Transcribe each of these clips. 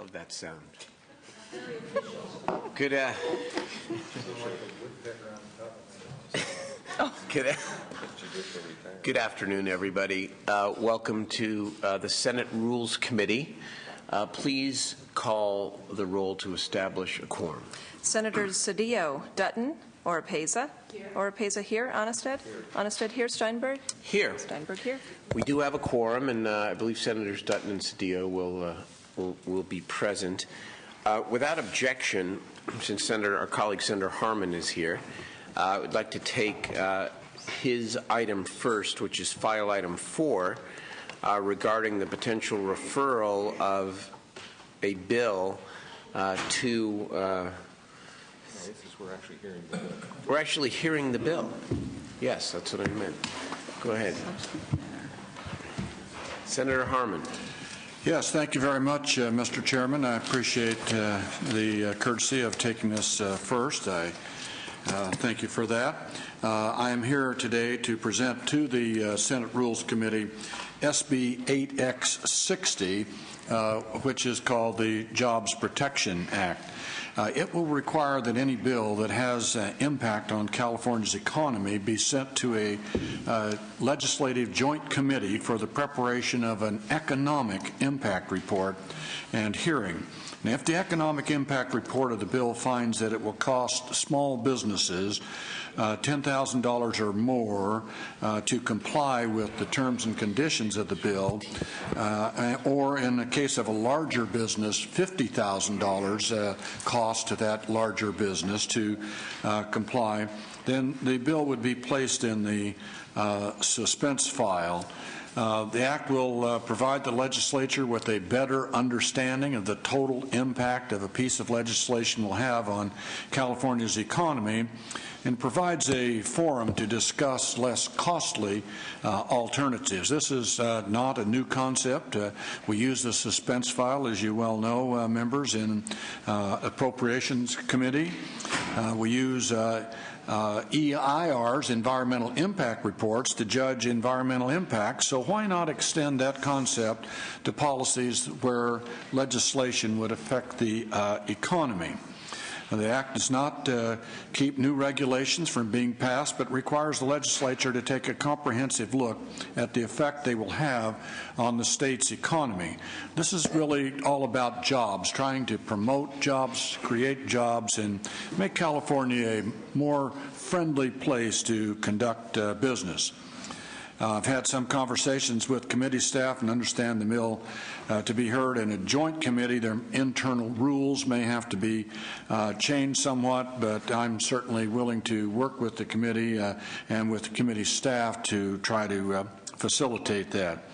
Love that sound. Good afternoon, everybody. Welcome to the Senate Rules Committee. Please call the roll to establish a quorum. Senators Cedillo, Dutton, Oropeza. Here. Oropeza here. Onestad? Here. Onestad here. Steinberg? Here. Steinberg here. We do have a quorum, and I believe Senators Dutton and Cedillo will be present. Without objection, since our colleague Senator Harman is here, I would like to take his item first, which is file item 4, regarding the potential referral of a bill to. We're actually hearing the bill. We're actually hearing the bill. Yes, that's what I meant. Go ahead. Senator Harman. Yes, thank you very much, Mr. Chairman. I appreciate the courtesy of taking this first. I thank you for that. I am here today to present to the Senate Rules Committee SB 8X60, which is called the Jobs Protection Act. It will require that any bill that has impact on California's economy be sent to a legislative joint committee for the preparation of an economic impact report and hearing. And if the economic impact report of the bill finds that it will cost small businesses $10,000 or more to comply with the terms and conditions of the bill, or in the case of a larger business, $50,000 cost to that larger business to comply, then the bill would be placed in the suspense file. The Act will provide the legislature with a better understanding of the total impact of a piece of legislation will have on California's economy, and provides a forum to discuss less costly alternatives. This is not a new concept. We use the suspense file, as you well know, members, in Appropriations Committee. We use EIR's environmental impact reports to judge environmental impacts, so why not extend that concept to policies where legislation would affect the economy? The Act does not keep new regulations from being passed, but requires the legislature to take a comprehensive look at the effect they will have on the state's economy. This is really all about jobs, trying to promote jobs, create jobs, and make California a more friendly place to conduct business. I've had some conversations with committee staff and understand the bill to be heard in a joint committee. Their internal rules may have to be changed somewhat, but I'm certainly willing to work with the committee and with the committee staff to try to facilitate that.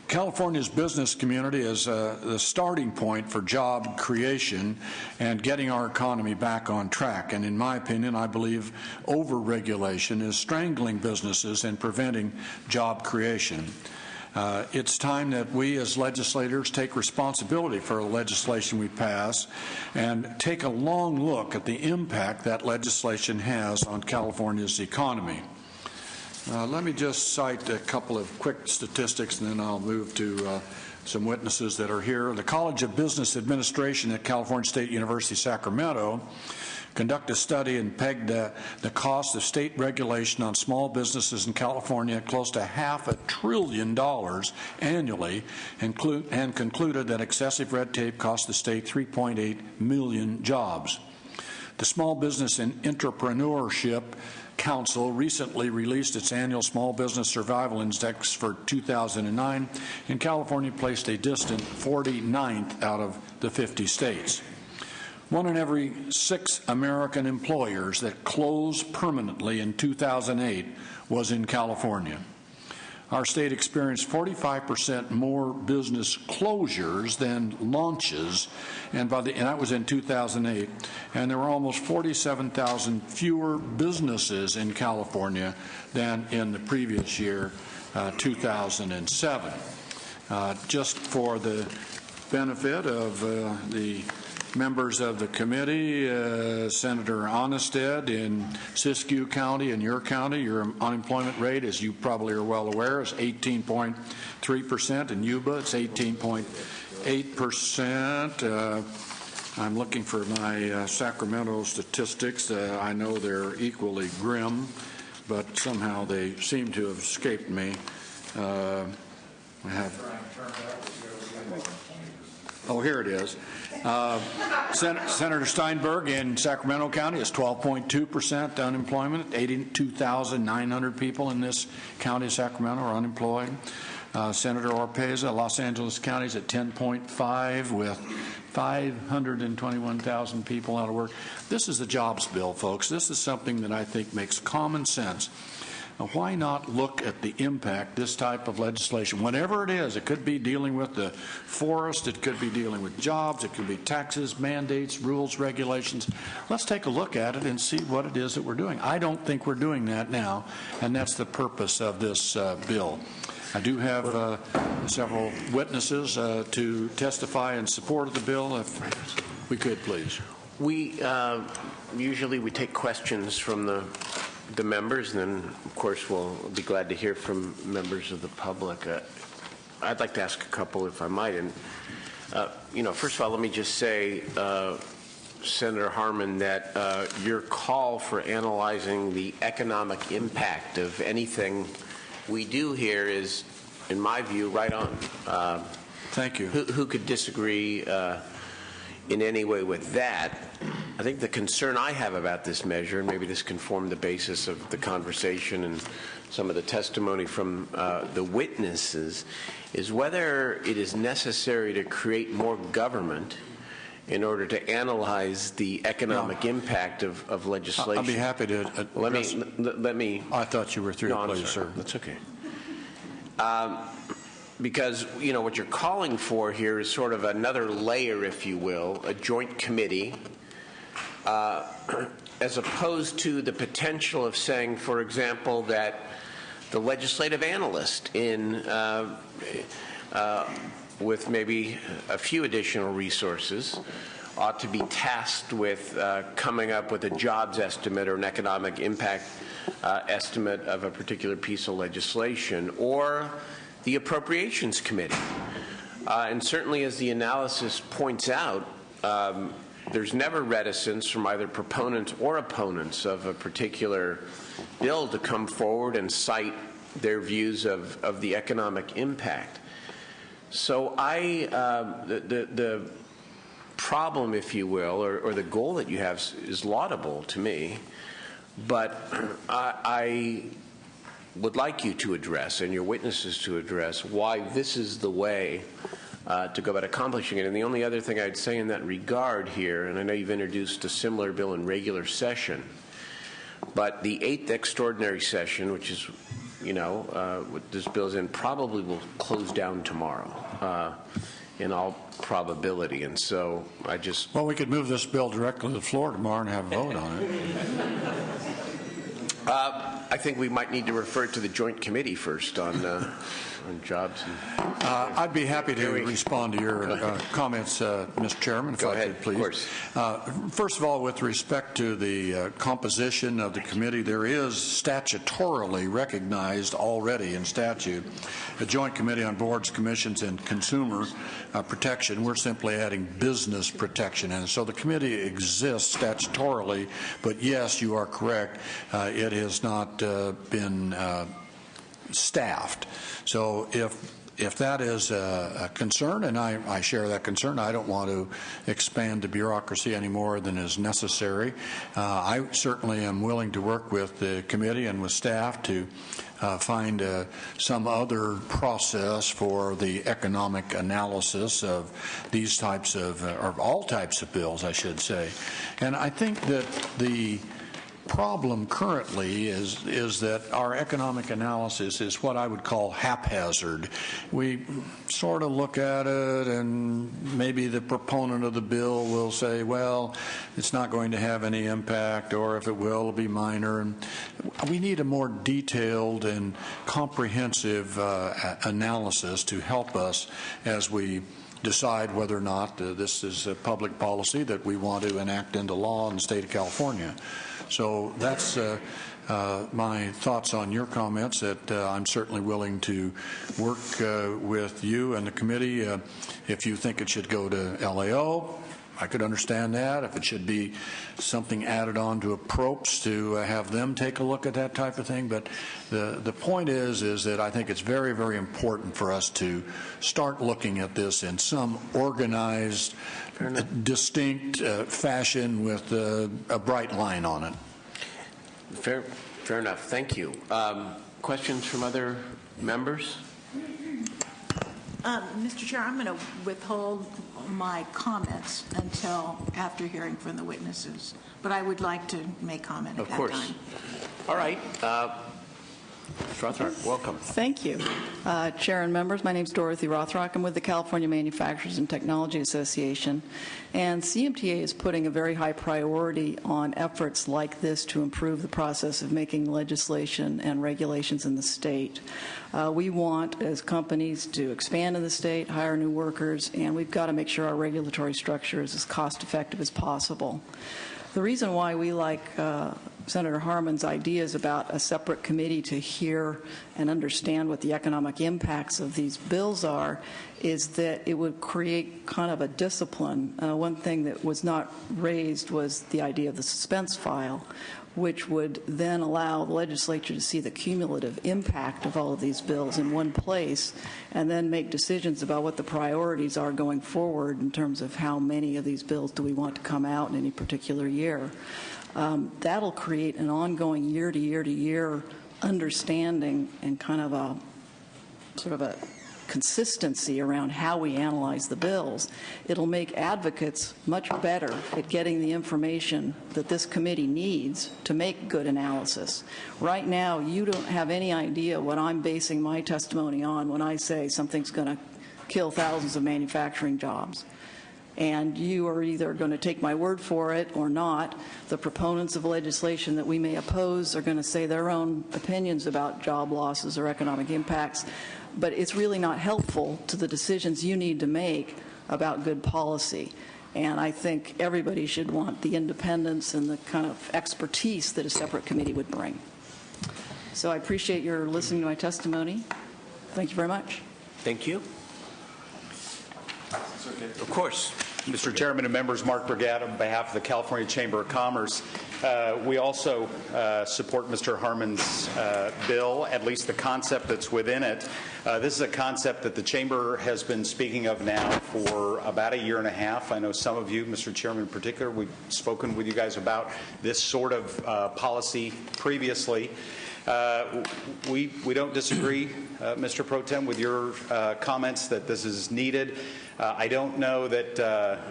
California's business community is the starting point for job creation and getting our economy back on track. And in my opinion, I believe over-regulation is strangling businesses and preventing job creation. It's time that we as legislators take responsibility for the legislation we pass and take a long look at the impact that legislation has on California's economy. Let me just cite a couple of quick statistics, and then I'll move to some witnesses that are here. The College of Business Administration at California State University, Sacramento, conducted a study and pegged the cost of state regulation on small businesses in California at close to $500 billion annually, and concluded that excessive red tape cost the state 3.8 million jobs. The Small Business and Entrepreneurship Council recently released its annual Small Business Survival Index for 2009, and California placed a distant 49th out of the 50 states. 1 in every 6 American employers that closed permanently in 2008 was in California. Our state experienced 45% more business closures than launches, and that was in 2008. And there were almost 47,000 fewer businesses in California than in the previous year, 2007. Just for the benefit of the members of the committee, Senator Onnested in Siskiyou County and your county, your unemployment rate, as you probably are well aware, is 18.3%. In Yuba, it's 18.8%. I'm looking for my Sacramento statistics. I know they're equally grim, but somehow they seem to have escaped me. I have. Oh, here it is. Senator Steinberg in Sacramento County is 12.2% unemployment. 82,900 people in this county of Sacramento are unemployed. Senator Orpeza, Los Angeles County is at 10.5 with 521,000 people out of work. This is a jobs bill, folks. This is something that I think makes common sense. Now, why not look at the impact this type of legislation, whatever it is? It could be dealing with the forest, it could be dealing with jobs, it could be taxes, mandates, rules, regulations. Let's take a look at it and see what it is that we're doing. I don't think we're doing that now, and that's the purpose of this bill. I do have several witnesses to testify in support of the bill. If we could, please. We usually take questions from the members, and then, of course, we'll be glad to hear from members of the public. I'd like to ask a couple, if I might. And first of all, let me just say, Senator Harman, that your call for analyzing the economic impact of anything we do here is, in my view, right on. Thank you. Who could disagree in any way with that? I think the concern I have about this measure, and maybe this can form the basis of the conversation and some of the testimony from the witnesses, is whether it is necessary to create more government in order to analyze the economic impact of legislation. I'll be happy to address. Let me. I thought you were through, no, please, sir. That's okay. Because, what you're calling for here is sort of another layer, if you will, a joint committee, as opposed to the potential of saying, for example, that the legislative analyst with maybe a few additional resources ought to be tasked with coming up with a jobs estimate or an economic impact estimate of a particular piece of legislation, or the Appropriations Committee. And certainly, as the analysis points out, there's never reticence from either proponents or opponents of a particular bill to come forward and cite their views of the economic impact. So the problem, if you will, or the goal that you have is laudable to me, but I would like you to address, and your witnesses to address, why this is the way to go about accomplishing it. And the only other thing I'd say in that regard here, and I know you've introduced a similar bill in regular session, but the 8th extraordinary session, which is, what this bill's in, probably will close down tomorrow, in all probability. And so I just... Well, we could move this bill directly to the floor tomorrow and have a vote on it. I think we might need to refer to the joint committee first on jobs. I'd be happy to respond to your comments, Mr. Chairman, if Go I ahead, could, please. Of course. First of all, with respect to the composition of the committee, there is statutorily recognized already in statute a joint committee on boards, commissions, and consumer protection. We're simply adding business protection. And so the committee exists statutorily, but yes, you are correct. It has not been staffed. So if that is a concern, and I share that concern, I don't want to expand the bureaucracy any more than is necessary. I certainly am willing to work with the committee and with staff to find some other process for the economic analysis of these types of, or all types of bills, I should say. And I think that the problem currently is that our economic analysis is what I would call haphazard. We sort of look at it, and maybe the proponent of the bill will say, well, it's not going to have any impact, or if it will, it'll be minor. And we need a more detailed and comprehensive analysis to help us as we decide whether or not this is a public policy that we want to enact into law in the state of California. So that's my thoughts on your comments, that I'm certainly willing to work with you and the committee. If you think it should go to LAO, I could understand that. If it should be something added on to a PROPS to have them take a look at that type of thing. But the point is that I think it's very, very important for us to start looking at this in some organized, distinct fashion with a bright line on it. Fair enough. Thank you. Questions from other members? Mr. Chair, I'm going to withhold my comments until after hearing from the witnesses, but I would like to make comment at that time. Of course. All right. Ms. Rothrock, welcome. Thank you. Chair and members, my name is Dorothy Rothrock. I'm with the California Manufacturers and Technology Association, and CMTA is putting a very high priority on efforts like this to improve the process of making legislation and regulations in the state. We want, as companies, to expand in the state, hire new workers, and we've got to make sure our regulatory structure is as cost-effective as possible. The reason why we like Senator Harman's ideas about a separate committee to hear and understand what the economic impacts of these bills are is that it would create kind of a discipline. One thing that was not raised was the idea of the suspense file, which would then allow the legislature to see the cumulative impact of all of these bills in one place and then make decisions about what the priorities are going forward in terms of how many of these bills do we want to come out in any particular year. That'll create an ongoing year-to-year-to-year understanding and kind of a sort of a consistency around how we analyze the bills. It'll make advocates much better at getting the information that this committee needs to make good analysis. Right now, you don't have any idea what I'm basing my testimony on when I say something's going to kill thousands of manufacturing jobs. And you are either going to take my word for it or not. The proponents of legislation that we may oppose are going to say their own opinions about job losses or economic impacts, but it's really not helpful to the decisions you need to make about good policy. And I think everybody should want the independence and the kind of expertise that a separate committee would bring. So I appreciate your listening to my testimony. Thank you very much. Thank you. Of course. Mr. Chairman and members, Mark Brigade on behalf of the California Chamber of Commerce. We also support Mr. Harman's bill, at least the concept that's within it. This is a concept that the Chamber has been speaking of now for about a year and a half. I know some of you, Mr. Chairman in particular, we've spoken with you guys about this sort of policy previously. We don't disagree, Mr. Pro Tem, with your comments that this is needed. I don't know that that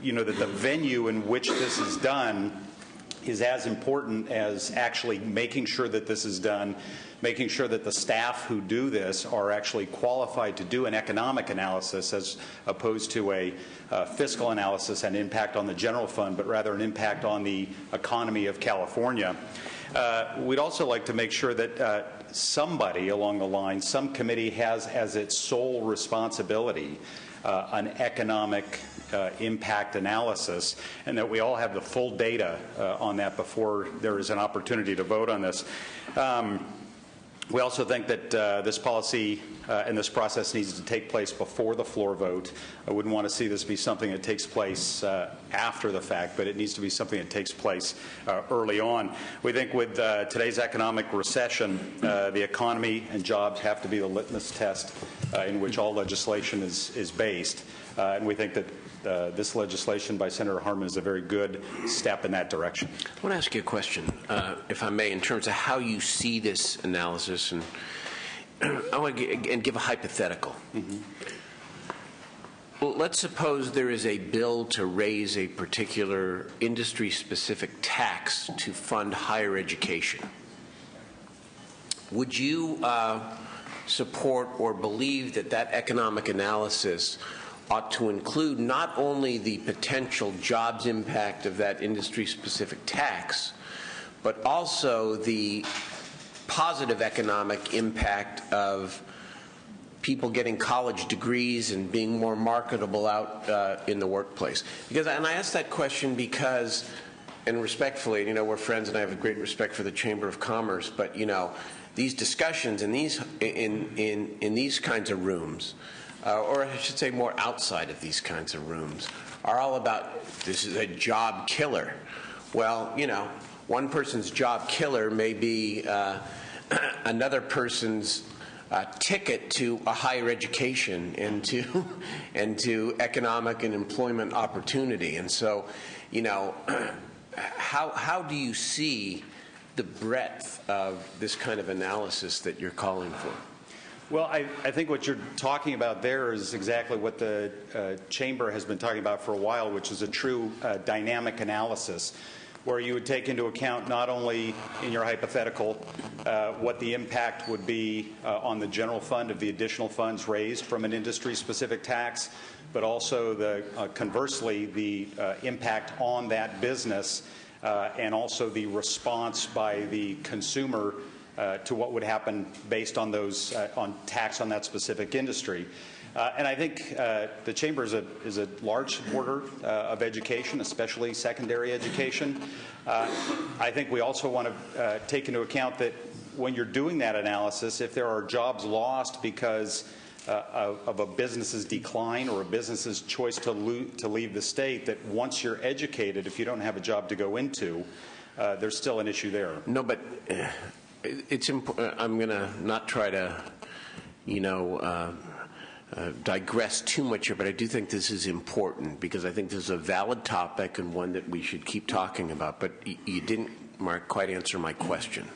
the venue in which this is done is as important as actually making sure that this is done, making sure that the staff who do this are actually qualified to do an economic analysis as opposed to a fiscal analysis and impact on the general fund, but rather an impact on the economy of California. We'd also like to make sure that somebody along the line, some committee has as its sole responsibility an economic impact analysis, and that we all have the full data on that before there is an opportunity to vote on this. We also think that this policy and this process needs to take place before the floor vote. I wouldn't want to see this be something that takes place after the fact, but it needs to be something that takes place early on. We think with today's economic recession, the economy and jobs have to be the litmus test in which all legislation is based. And we think that this legislation by Senator Harman is a very good step in that direction. I want to ask you a question, if I may, in terms of how you see this analysis, and I want to give a hypothetical. Mm-hmm. Well, let's suppose there is a bill to raise a particular industry-specific tax to fund higher education. Would you support or believe that that economic analysis ought to include not only the potential jobs impact of that industry-specific tax, but also the positive economic impact of people getting college degrees and being more marketable out in the workplace? And I ask that question because, and respectfully, we're friends and I have a great respect for the Chamber of Commerce, but, these discussions in these kinds of rooms, or I should say more outside of these kinds of rooms, are all about this is a job killer. Well, one person's job killer may be another person's ticket to a higher education and to economic and employment opportunity. And so, how do you see the breadth of this kind of analysis that you're calling for? Well, I think what you're talking about there is exactly what the Chamber has been talking about for a while, which is a true dynamic analysis, where you would take into account not only in your hypothetical what the impact would be on the general fund of the additional funds raised from an industry-specific tax, but also conversely the impact on that business and also the response by the consumer to what would happen based on those on tax on that specific industry. And I think the Chamber is a large supporter of education, especially secondary education. I think we also want to take into account that when you're doing that analysis, if there are jobs lost because of a business's decline or a business's choice to leave the state, that once you're educated, if you don't have a job to go into, there's still an issue there. No, but it's important. I'm going to not try to, digress too much here, but I do think this is important because I think this is a valid topic and one that we should keep talking about. But you didn't, Mark, quite answer my question,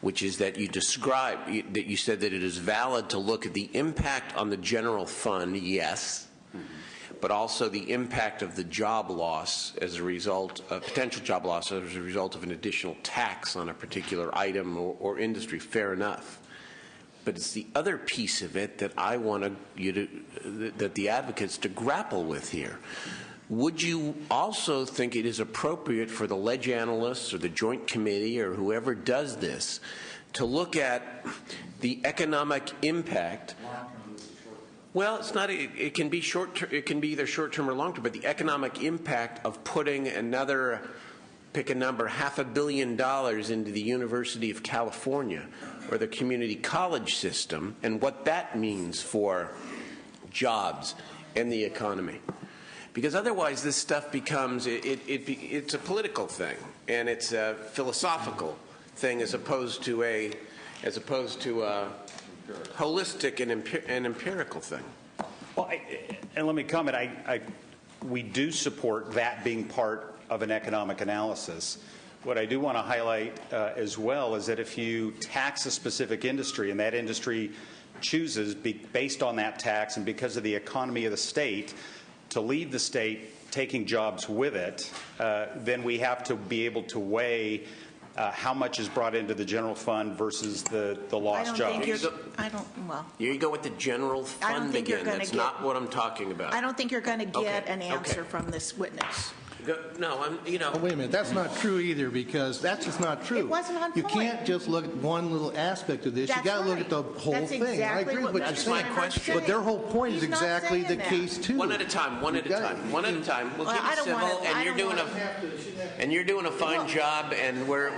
which is that you said that it is valid to look at the impact on the general fund, yes, but also the impact of the job loss as a result, potential job loss as a result of an additional tax on a particular item or industry. Fair enough. But it's the other piece of it that I want that the advocates to grapple with here. Would you also think it is appropriate for the ledge analysts or the Joint Committee or whoever does this to look at the economic impact? Well, it's not. It can be short. It can be either short-term or long-term. But the economic impact of putting another, pick a number, $500 million into the University of California or the community college system, and what that means for jobs and the economy. Because otherwise this stuff becomes, it's a political thing, and it's a philosophical thing as opposed to a holistic and empirical thing. Well, and let me comment, we do support that being part of an economic analysis. What I do want to highlight as well is that if you tax a specific industry and that industry chooses, based on that tax and because of the economy of the state, to leave the state taking jobs with it, then we have to be able to weigh how much is brought into the general fund versus the lost jobs. Well, Here you go with the general fund again. That's not what I'm talking about. I don't think you're going to get an answer from this witness. No, Oh, wait a minute. That's not true either, because that's just not true. It wasn't on You point. can't just look at one little aspect of this. That's You got to look right. at the whole That's thing. exactly I agree with what you're That's my saying. question. But their whole point is He's not exactly the saying that. case too. one at a time. One at a time. One at a time. We'll Well, keep I it don't civil, wanna- I and you're don't doing a fine job, and we're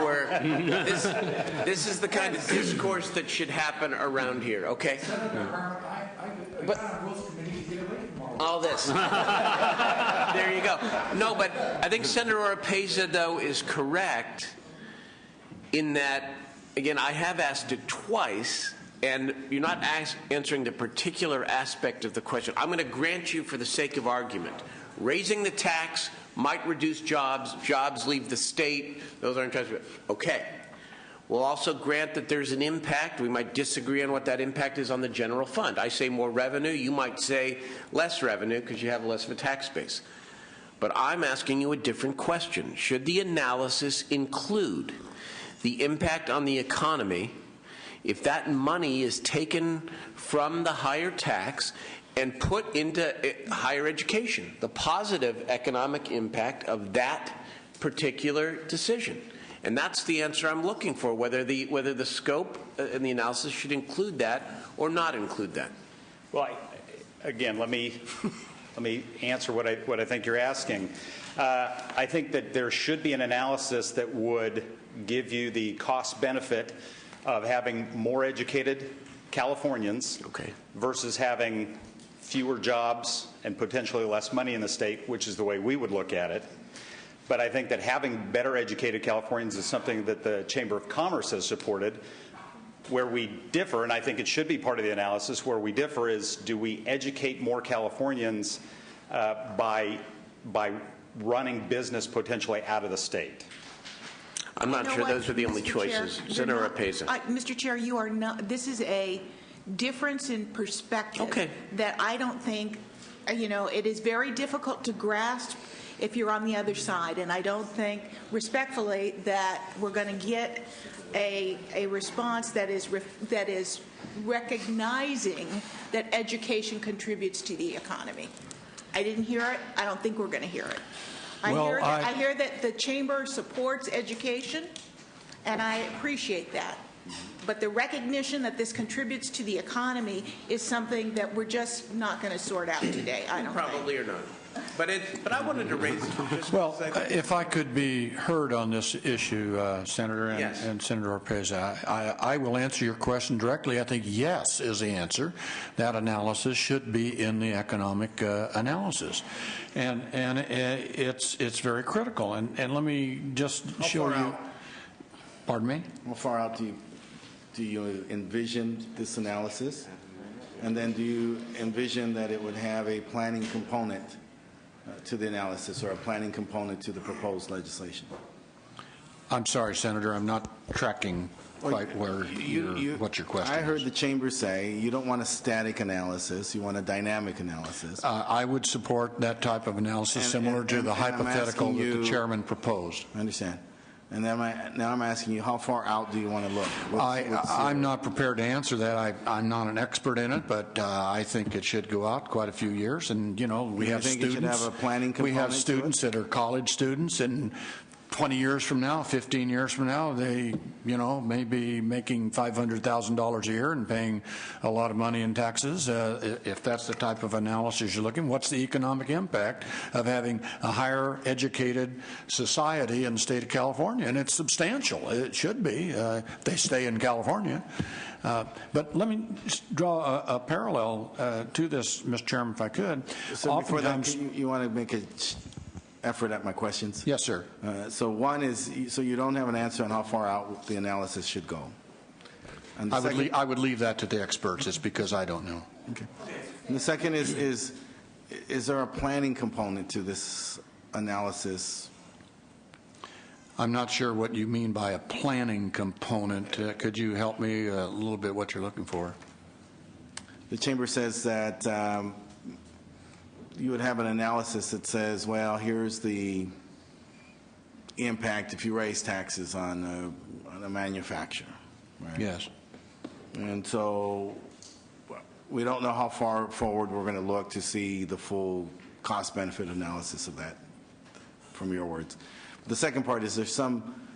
this is the kind of discourse that should happen around here. Okay. But all this. There you go. No, but I think Senator Oropeza, though, is correct in that, again, I have asked it twice, and you're not answering the particular aspect of the question. I'm going to grant you, for the sake of argument, raising the tax might reduce jobs, jobs leave the state, those aren't jobs. Okay. We'll also grant that there's an impact. We might disagree on what that impact is on the general fund. I say more revenue. You might say less revenue because you have less of a tax base. But I'm asking you a different question. Should the analysis include the impact on the economy if that money is taken from the higher tax and put into higher education, the positive economic impact of that particular decision? And that's the answer I'm looking for, whether the scope and the analysis should include that or not include that. Well, again, let me answer what I think you're asking. I think that there should be an analysis that would give you the cost benefit of having more educated Californians versus having fewer jobs and potentially less money in the state, which is the way we would look at it. But I think that having better educated Californians is something that the Chamber of Commerce has supported. Where we differ, and I think it should be part of the analysis, where we differ is, do we educate more Californians by running business potentially out of the state? I'm not sure those are the only Mr. choices. Chair, Senator Arpeza. Mr. Chair, you are not. This is a difference in perspective that I don't think. It is very difficult to grasp if you're on the other side, and I don't think, respectfully, that we're going to get a response that is recognizing that education contributes to the economy. I didn't hear it. I don't think we're going to hear it. I hear that the Chamber supports education, and I appreciate that. But the recognition that this contributes to the economy is something that we're just not going to sort out today, I don't Probably think. or not. But I wanted to raise it just Well, because if I could be heard on this issue, Senator and Senator Arpeza, I will answer your question directly. I think yes is the answer. That analysis should be in the economic analysis, and it's very critical. And let me just show you. Pardon me? How far out do you envision this analysis? And then do you envision that it would have a planning component to the analysis, or a planning component to the proposed legislation? I'm sorry, Senator, I'm not tracking quite what your question I heard is. the Chamber say you don't want a static analysis, you want a dynamic analysis. I would support that type of analysis similar to the hypothetical that the chairman proposed. I understand. And then now I'm asking you, how far out do you want to look? I'm not prepared to answer that. I'm not an expert in it, but I think it should go out quite a few years. And, we have students. It should have a planning component. We have students that are college students, and 20 years from now, 15 years from now, they, may be making $500,000 a year and paying a lot of money in taxes. If that's the type of analysis you're looking, what's the economic impact of having a higher educated society in the state of California? And it's substantial. It should be. They stay in California. But let me just draw a parallel to this, Mr. Chairman, if I could. So before that, you want to make an effort at my questions? Yes, sir. So one is, so you don't have an answer on how far out the analysis should go. And I would leave that to the experts. It's because I don't know. Okay. And the second is there a planning component to this analysis? I'm not sure what you mean by a planning component. Could you help me a little bit what you're looking for? The Chamber says that you would have an analysis that says, well, here's the impact if you raise taxes on a manufacturer. Right? Yes. And so we don't know how far forward we're going to look to see the full cost-benefit analysis of that, from your words. The second part is, there some,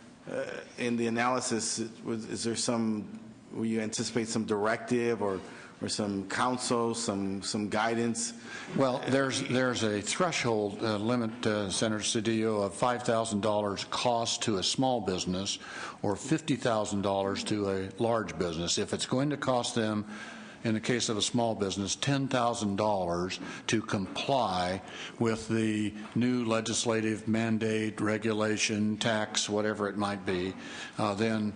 in the analysis, is there some, will you anticipate some directive or some counsel, some guidance? Well, there's a threshold limit, Senator Cedillo, of $5,000 cost to a small business or $50,000 to a large business. If it's going to cost them, in the case of a small business, $10,000 to comply with the new legislative mandate, regulation, tax, whatever it might be, then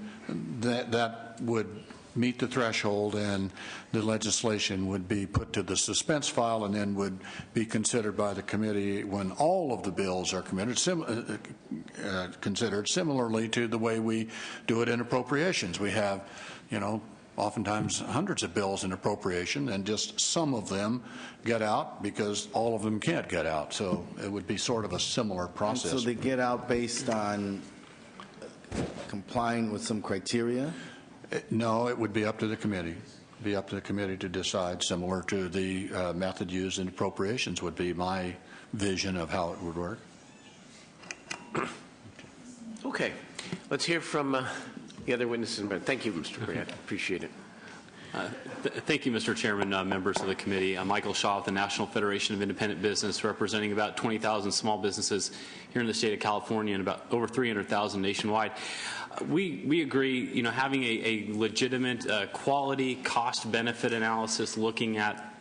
that would meet the threshold, and the legislation would be put to the suspense file and then would be considered by the committee when all of the bills are considered similarly to the way we do it in appropriations. We have, oftentimes hundreds of bills in appropriation, and just some of them get out because all of them can't get out. So it would be sort of a similar process. And so they get out based on complying with some criteria? No, it would be up to the committee. Be up to the committee to decide, similar to the method used in appropriations would be my vision of how it would work. Okay. Let's hear from the other witnesses. Thank you, Mr. Grant. Appreciate it. Thank you, Mr. Chairman, members of the committee. I'm Michael Shaw with the National Federation of Independent Business, representing about 20,000 small businesses here in the state of California and about over 300,000 nationwide. We agree, having a legitimate quality cost-benefit analysis looking at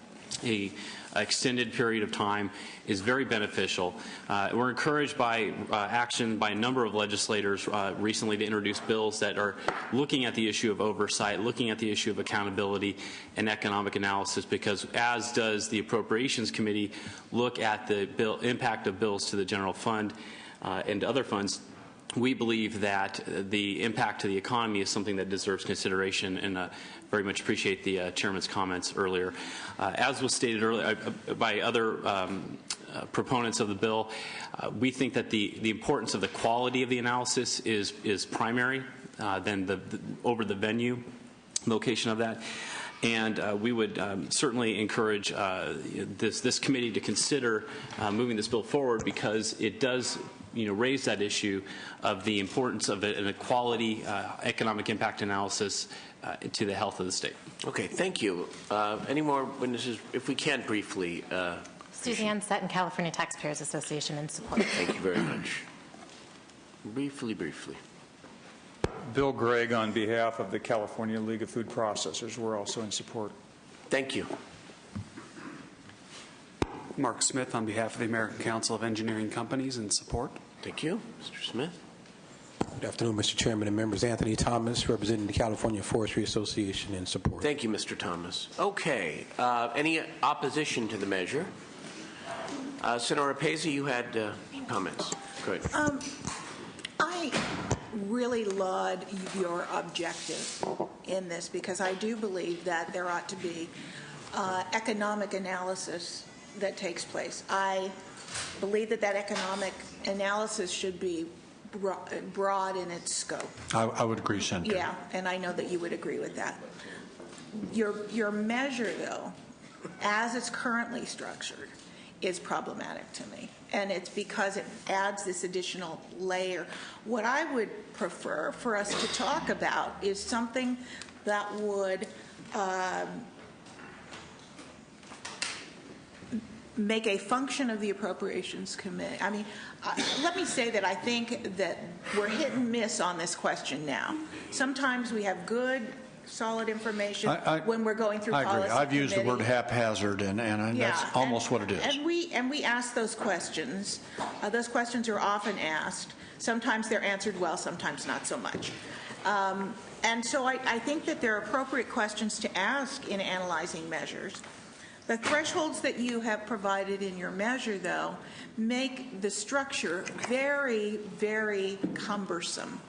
a extended period of time is very beneficial. We're encouraged by action by a number of legislators recently to introduce bills that are looking at the issue of oversight, looking at the issue of accountability and economic analysis, because as does the Appropriations Committee look at the impact of bills to the general fund and other funds. We believe that the impact to the economy is something that deserves consideration, and very much appreciate the Chairman's comments earlier. As was stated earlier by other proponents of the bill, we think that the importance of the quality of the analysis is primary than over the venue location of that. And we would certainly encourage this committee to consider moving this bill forward, because it does raise that issue of the importance of a quality economic impact analysis to the health of the state. Okay, thank you. Any more witnesses? If we can, briefly. Suzanne Sutton, California Taxpayers Association, in support. Thank you very much. Briefly. Bill Gregg on behalf of the California League of Food Processors. We're also in support. Thank you. Mark Smith on behalf of the American Council of Engineering Companies, in support. Thank you. Mr. Smith. Good afternoon, Mr. Chairman and members. Anthony Thomas, representing the California Forestry Association, in support. Thank you, Mr. Thomas. Okay. Any opposition to the measure? Senator Arpaza, you had comments. Good. I really laud your objective in this, because I do believe that there ought to be economic analysis that takes place. I believe that economic analysis should be broad in its scope. I would agree, Senator. Yeah, and I know that you would agree with that. Your measure, though, as it's currently structured, is problematic to me, and it's because it adds this additional layer. What I would prefer for us to talk about is something that would make a function of the Appropriations Committee. I mean, let me say that I think that we're hit and miss on this question now. Sometimes we have good, solid information when we're going through policy. I agree. I've used the word haphazard, and that's almost what it is. And we ask those questions. Those questions are often asked. Sometimes they're answered well, sometimes not so much. And so I think that there are appropriate questions to ask in analyzing measures. The thresholds that you have provided in your measure, though, make the structure very, very cumbersome.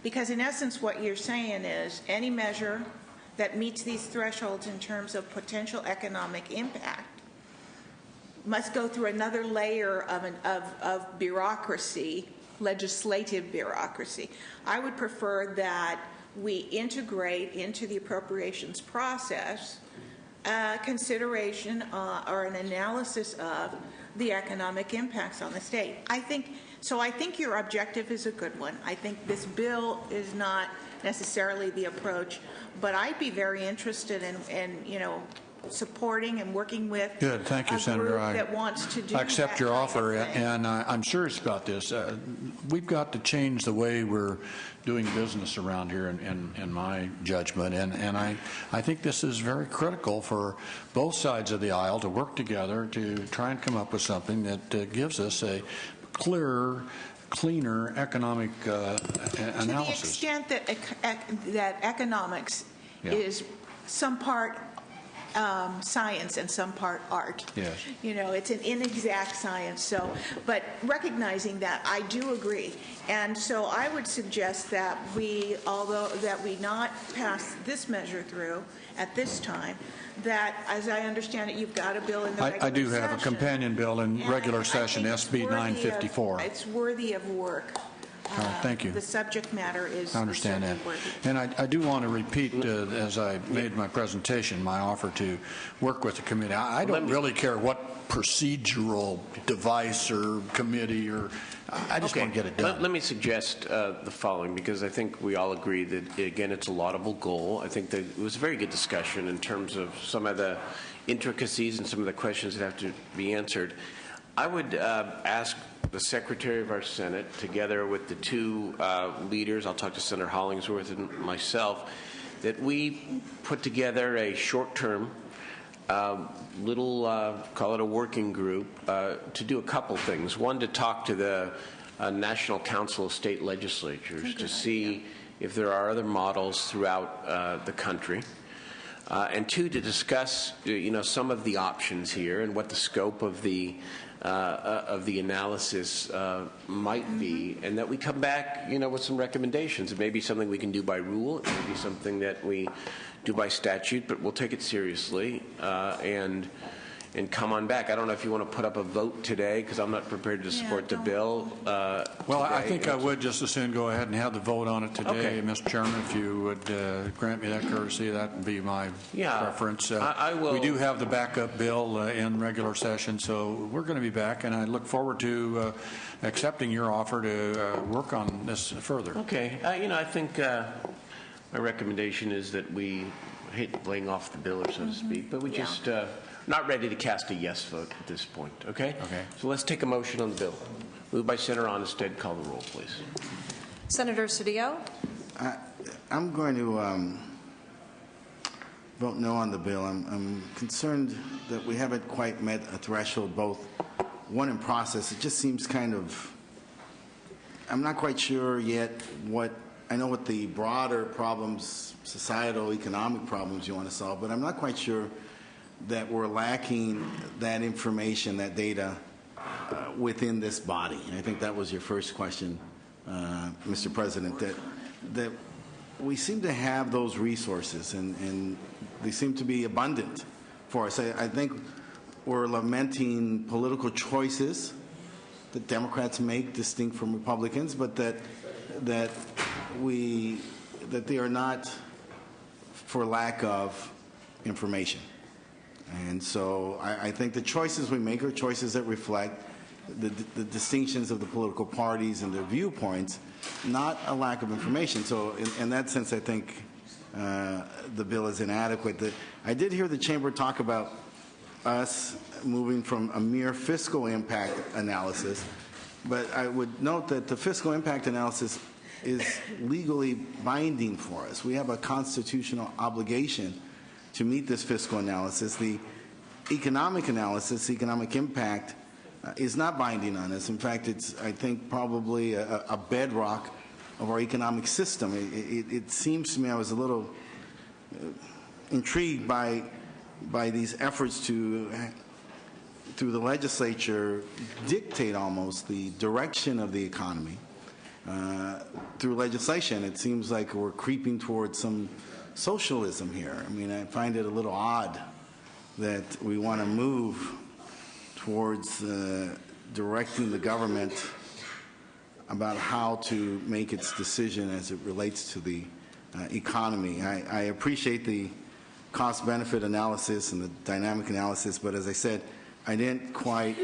Because in essence, what you're saying is any measure that meets these thresholds in terms of potential economic impact must go through another layer of bureaucracy, legislative bureaucracy. I would prefer that we integrate into the appropriations process consideration or an analysis of the economic impacts on the state. I think your objective is a good one. I think this bill is not necessarily the approach, but I'd be very interested in supporting and working with Good. Thank you, a Senator. group that wants to do I accept your offer, and I'm serious about this. We've got to change the way we're doing business around here, in my judgment, and I think this is very critical for both sides of the aisle to work together to try and come up with something that gives us a clearer, cleaner economic analysis. To the extent that economics is some part science and some part art. Yes. It's an inexact science. So, but recognizing that, I do agree. And so I would suggest that we not pass this measure through at this time, that, as I understand it, you've got a bill in the regular I do have session. a companion bill in regular session, SB 954. It's worthy of work Thank you. The subject matter is I understand that. certainly worthy. And I do want to repeat, as I made my presentation, my offer to work with the committee. I don't really care what procedural device or committee, or I just want to get it done. Let me suggest the following, because I think we all agree that, again, it's a laudable goal. I think that it was a very good discussion in terms of some of the intricacies and some of the questions that have to be answered. I would ask the Secretary of our Senate, together with the two leaders, I'll talk to Senator Hollingsworth and myself, that we put together a short-term little, call it a working group, to do a couple things. One, to talk to the National Council of State Legislatures to see if there are other models throughout the country. And two, to discuss, some of the options here and what the scope of the analysis might be, and that we come back, with some recommendations. It may be something we can do by rule. It may be something that we do by statute, but we'll take it seriously and come on back. I don't know if you want to put up a vote today, because I'm not prepared to support the bill. Well, I think I would just as soon go ahead and have the vote on it today, Okay. Mr. Chairman, if you would grant me that courtesy. That would be my preference. I will. We do have the backup bill in regular session, so we're going to be back, and I look forward to accepting your offer to work on this further. Okay. I think my recommendation is that we hate laying off the bill, or so to speak, but we just not ready to cast a yes vote at this point. Okay? Okay. So let's take a motion on the bill. Moved by Senator Onnested. Call the roll, please. Senator Cedillo? I'm going to vote no on the bill. I'm concerned that we haven't quite met a threshold, both one in process. It just seems kind of, I'm not quite sure yet I know what the broader problems, societal, economic problems you want to solve, but I'm not quite sure that we're lacking that information, that data within this body. And I think that was your first question, Mr. President, that we seem to have those resources, and they seem to be abundant for us. I think we're lamenting political choices that Democrats make distinct from Republicans, but that they are not for lack of information. And so I think the choices we make are choices that reflect the distinctions of the political parties and their viewpoints, not a lack of information. So in that sense, I think the bill is inadequate. I did hear the chamber talk about us moving from a mere fiscal impact analysis, but I would note that the fiscal impact analysis is legally binding for us. We have a constitutional obligation to meet this fiscal analysis. The economic analysis, economic impact, is not binding on us. In fact, it's, I think, probably a bedrock of our economic system. It seems to me, I was a little intrigued by these efforts to, through the legislature, dictate almost the direction of the economy. Through legislation, it seems like we're creeping towards some socialism here. I mean, I find it a little odd that we want to move towards directing the government about how to make its decision as it relates to the economy. I appreciate the cost-benefit analysis and the dynamic analysis, but as I said, I didn't quite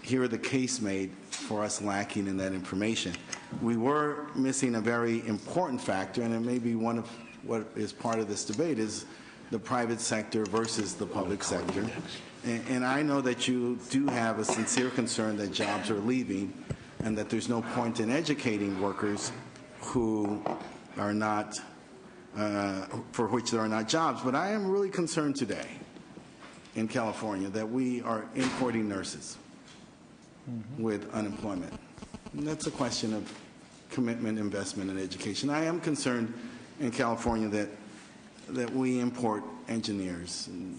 hear the case made for us lacking in that information. We were missing a very important factor, and it may be one of what is part of this debate, is the private sector versus the public sector. And I know that you do have a sincere concern that jobs are leaving and that there's no point in educating workers who are not, for which there are not jobs. But I am really concerned today in California that we are importing nurses with unemployment. And that's a question of commitment, investment, and education. I am concerned in California that we import engineers and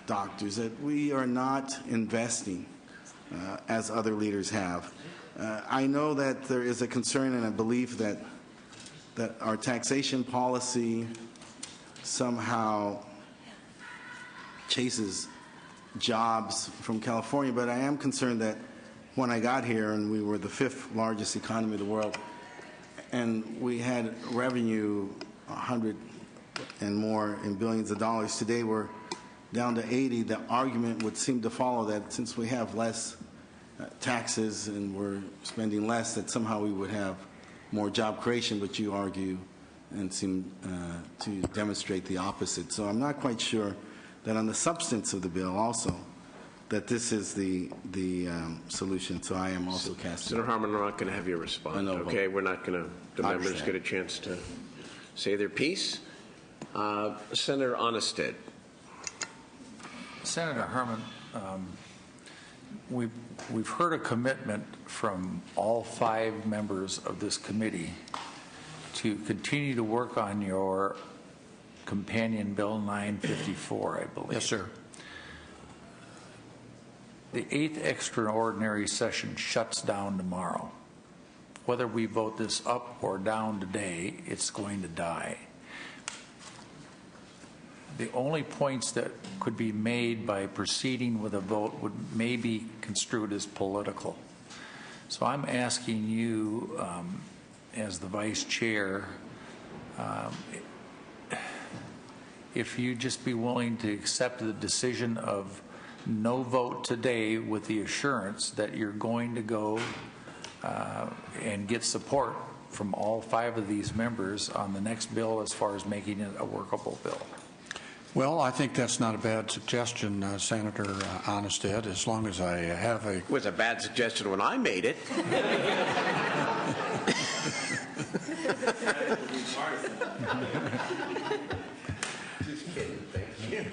doctors, that we are not investing as other leaders have. I know that there is a concern and a belief that our taxation policy somehow chases jobs from California, but I am concerned that when I got here, and we were the 5th largest economy in the world, and we had revenue 100 and more in billions of dollars. Today we're down to 80. The argument would seem to follow that since we have less taxes and we're spending less, that somehow we would have more job creation, but you argue and seem to demonstrate the opposite. So I'm not quite sure that on the substance of the bill also that this is the solution. So I am also casting. Senator Harman, we're not going to have you respond. Okay, we're not going to. The members get a chance to say their piece. Senator Onnested. Senator Harman, we've heard a commitment from all 5 members of this committee to continue to work on your companion Bill 954, I believe. Yes, sir. The 8th extraordinary session shuts down tomorrow. Whether we vote this up or down today, it's going to die. The only points that could be made by proceeding with a vote would maybe construed as political. So I'm asking you, as the vice chair, if you'd just be willing to accept the decision of no vote today with the assurance that you're going to go and get support from all 5 of these members on the next bill as far as making it a workable bill. Well, I think that's not a bad suggestion, Senator Onnested, as long as I have a... It was a bad suggestion when I made it. Just kidding. Thank you.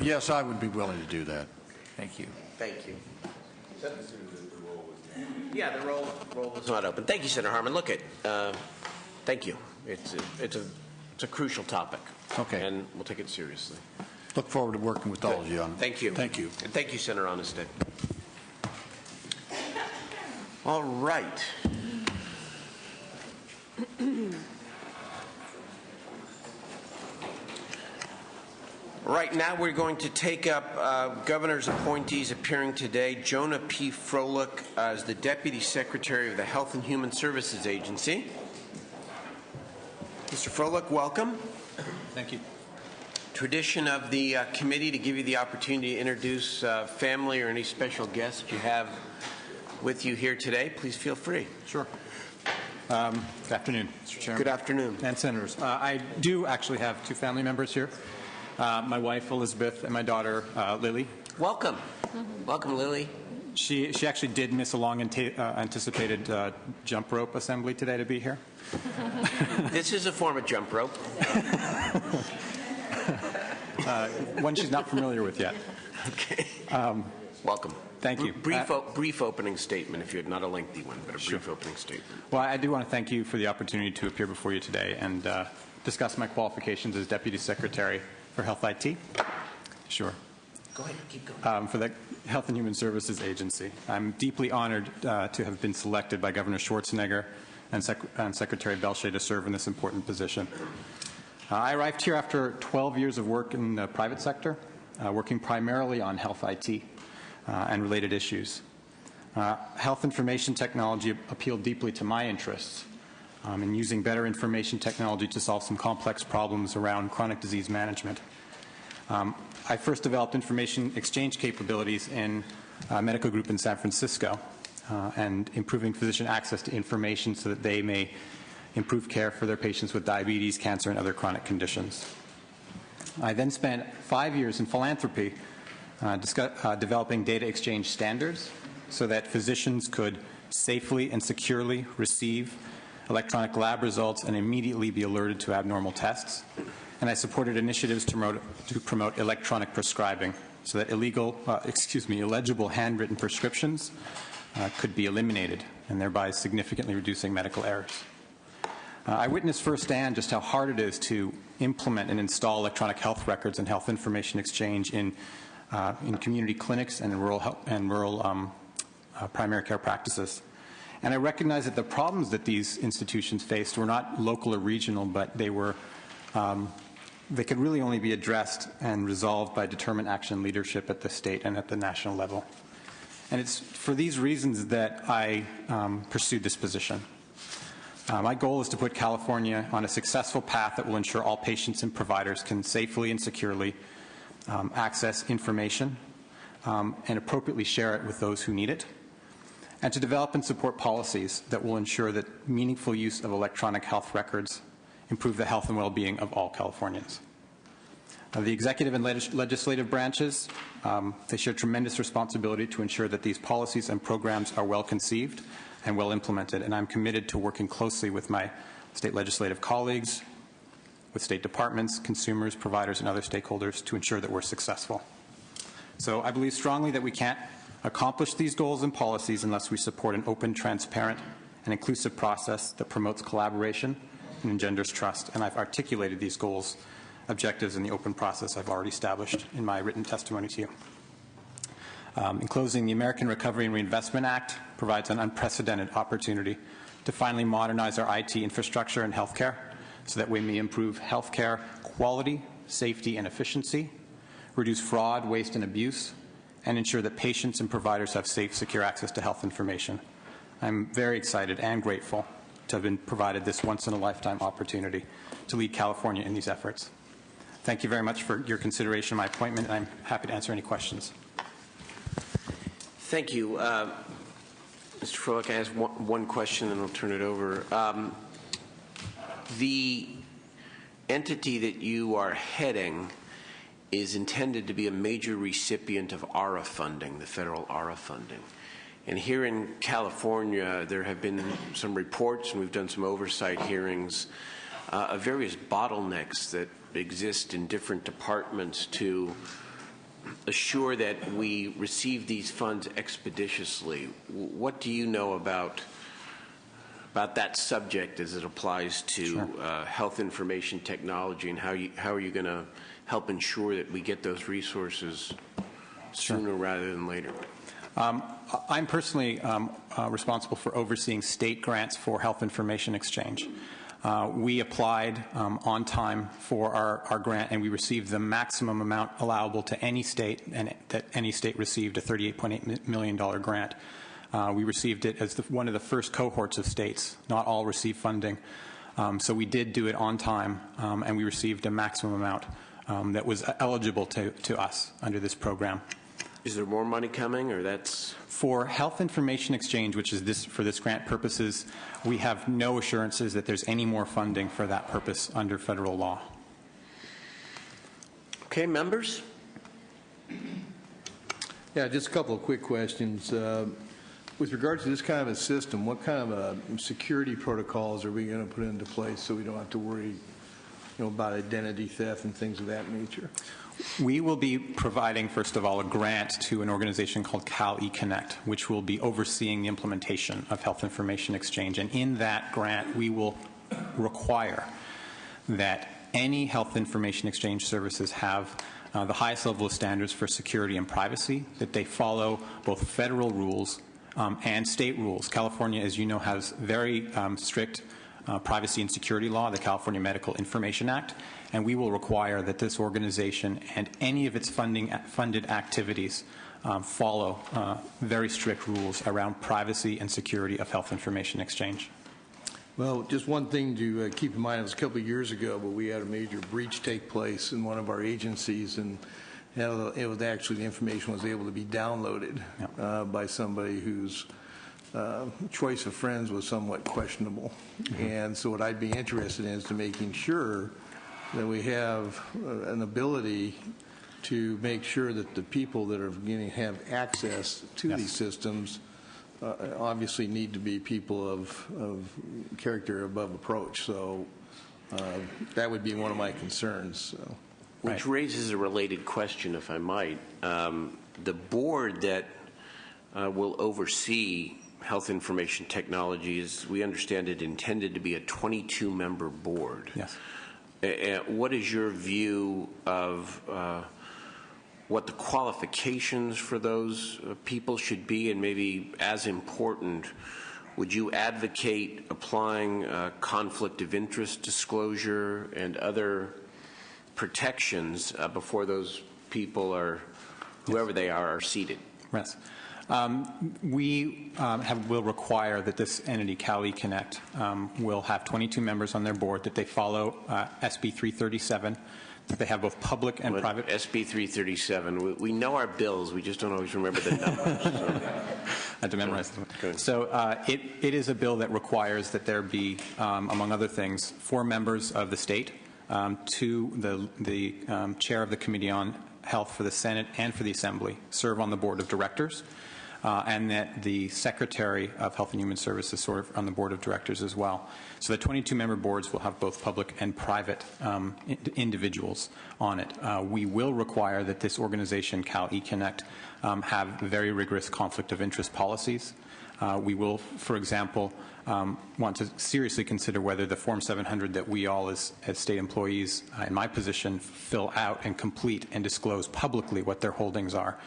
Yes, I would be willing to do that. Thank you. Thank you. Yeah, the roll was not open. Thank you, Senator Harman. Look at, thank you. It's a crucial topic. Okay. And we'll take it seriously. Look forward to working with all of you on it. Thank you. Thank you. And thank you, Senator Onnested. All right. Right now, we're going to take up governor's appointees appearing today. Jonah P. Froelich as the Deputy Secretary of the Health and Human Services Agency. Mr. Froelich, welcome. Thank you. Tradition of the committee to give you the opportunity to introduce family or any special guests you have with you here today. Please feel free. Sure. Good afternoon, Mr. Chairman. Good afternoon. And Senators. I do actually have 2 family members here. My wife, Elizabeth, and my daughter, Lily. Welcome. Welcome, Lily. She actually did miss a long anticipated jump rope assembly today to be here. This is a form of jump rope. One she's not familiar with yet. Okay. Welcome. Thank you. Brief opening statement, if you're not a lengthy one, but a brief opening statement. Well, I do want to thank you for the opportunity to appear before you today and discuss my qualifications as Deputy Secretary for Health IT. Sure. Go ahead. Keep going. For the Health and Human Services Agency. I'm deeply honored to have been selected by Governor Schwarzenegger and Secretary Belcher to serve in this important position. I arrived here after 12 years of work in the private sector, working primarily on health IT and related issues. Health information technology appealed deeply to my interests in using better information technology to solve some complex problems around chronic disease management. I first developed information exchange capabilities in a medical group in San Francisco and improving physician access to information so that they may improve care for their patients with diabetes, cancer, and other chronic conditions. I then spent 5 years in philanthropy developing data exchange standards so that physicians could safely and securely receive electronic lab results and immediately be alerted to abnormal tests. And I supported initiatives to promote electronic prescribing so that illegible handwritten prescriptions could be eliminated and thereby significantly reducing medical errors. I witnessed firsthand just how hard it is to implement and install electronic health records and health information exchange in community clinics and in rural primary care practices. And I recognize that the problems that these institutions faced were not local or regional, but they could really only be addressed and resolved by determined action leadership at the state and at the national level. And it's for these reasons that I pursued this position. My goal is to put California on a successful path that will ensure all patients and providers can safely and securely access information and appropriately share it with those who need it, and to develop and support policies that will ensure that meaningful use of electronic health records improve the health and well-being of all Californians. The executive and legislative branches, they share tremendous responsibility to ensure that these policies and programs are well conceived and well implemented, and I'm committed to working closely with my state legislative colleagues, with state departments, consumers, providers, and other stakeholders to ensure that we're successful. So I believe strongly that we can't accomplish these goals and policies unless we support an open, transparent, and inclusive process that promotes collaboration and engenders trust, and I've articulated these goals, objectives in the open process I've already established in my written testimony to you. In closing, the American Recovery and Reinvestment Act provides an unprecedented opportunity to finally modernize our IT infrastructure and healthcare so that we may improve healthcare quality, safety, and efficiency, reduce fraud, waste, and abuse, and ensure that patients and providers have safe, secure access to health information. I'm very excited and grateful to have been provided this once-in-a-lifetime opportunity to lead California in these efforts. Thank you very much for your consideration of my appointment, and I'm happy to answer any questions. Thank you. Mr. Froelich, I have one question, and I'll turn it over. The entity that you are heading is intended to be a major recipient of ARRA funding, the federal ARRA funding. And here in California, there have been some reports, and we've done some oversight hearings, of various bottlenecks that exist in different departments to assure that we receive these funds expeditiously. What do you know about that subject as it applies to health information technology, and how are you going to help ensure that we get those resources sooner rather than later? I'm personally responsible for overseeing state grants for health information exchange. We applied on time for our grant, and we received the maximum amount allowable to any state, and that any state received a $38.8 million grant. We received it as one of the first cohorts of states. Not all received funding. So we did do it on time, and we received a maximum amount that was eligible to us under this program. Is there more money coming, or that's? For health information exchange, which is for this grant purposes, we have no assurances that there's any more funding for that purpose under federal law. Okay, members? Yeah, just a couple of quick questions. With regard to this kind of a system, what kind of security protocols are we going to put into place so we don't have to worry, about identity theft and things of that nature? We will be providing, first of all, a grant to an organization called Cal eConnect, which will be overseeing the implementation of health information exchange. And in that grant, we will require that any health information exchange services have the highest level of standards for security and privacy, that they follow both federal rules and state rules. California, as you know, has very strict privacy and security law, the California Medical Information Act, and we will require that this organization and any of its funded activities follow very strict rules around privacy and security of health information exchange. Well, just one thing to keep in mind, it was a couple of years ago, but we had a major breach take place in one of our agencies, and it was actually, the information was able to be downloaded by somebody whose choice of friends was somewhat questionable. And so what I'd be interested in is to making sure that we have an ability to make sure that the people that are beginning to have access to these systems obviously need to be people of character above reproach. So that would be one of my concerns. So. Which raises a related question, if I might. The board that will oversee health information technology is, we understand it, intended to be a 22-member board. Yes. What is your view of what the qualifications for those people should be, and maybe as important, would you advocate applying conflict of interest disclosure and other protections before those people are, whoever they are seated? Yes. We will require that this entity, Cal eConnect, will have 22 members on their board, that they follow SB 337, that they have both public and private. SB 337, we know our bills, we just don't always remember the numbers. So. I had to memorize them. So it is a bill that requires that there be, among other things, 4 members of the state, 2 the chair of the Committee on Health for the Senate and for the Assembly serve on the board of directors, and that the Secretary of Health and Human Services sort of on the board of directors as well. So the 22-member boards will have both public and private individuals on it. We will require that this organization, Cal eConnect, have very rigorous conflict of interest policies. We will, for example, want to seriously consider whether the Form 700 that we all as state employees in my position fill out and complete and disclose publicly what their holdings are,